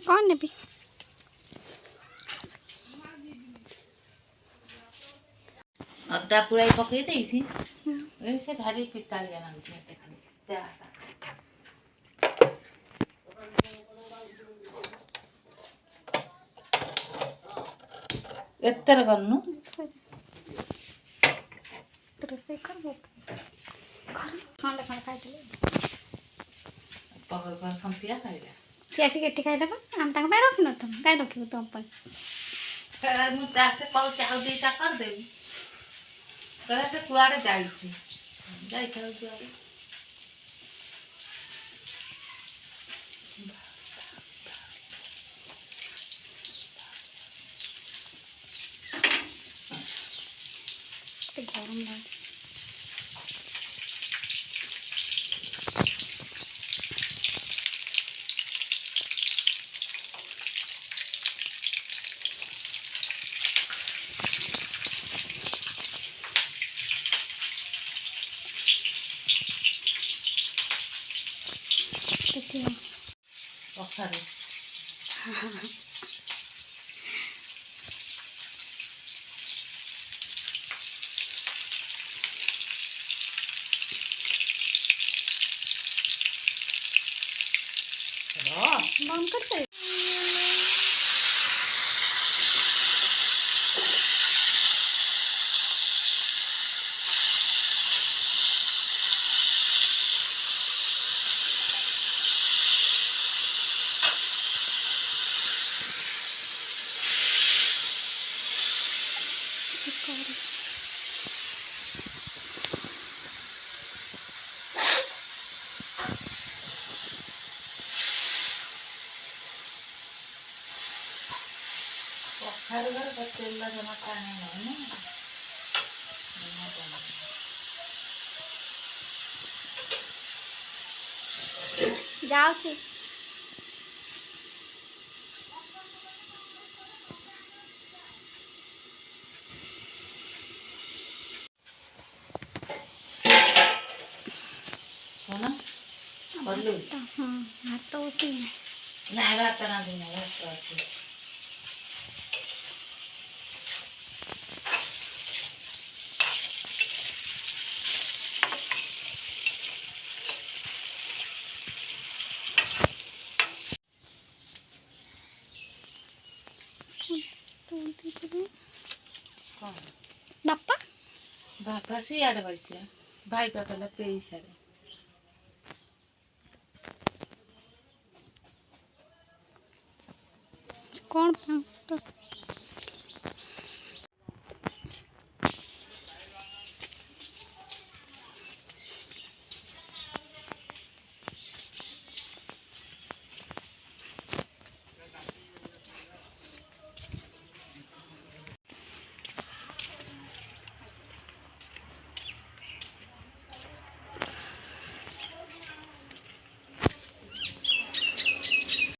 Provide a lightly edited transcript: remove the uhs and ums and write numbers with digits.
कौन ने भी अद्दा पूरा पकई देसी से भारी पितालिया लाଗୁଛି एत्तर करनु रोसे कर वो खान खान खाई पकड़ कर संतिया खाइला कैसी केटी खाई लगा हम तक मैं रखी न तुम काय रखी तो अपन फिर मु तासे पाउ चाउ देता कर देबी करे से कुआरे जाई छी जाई खाओ कुआरे तो गरम लाग पखारे बंद कर दे पखारे घर पर तेल जमा खाने ना जाओ छी होना बल्लू हां हाथ तो उसी में ना बात ना देना बस बापा बापा से आड़े बैठे भाई पाकला पे सारे कौन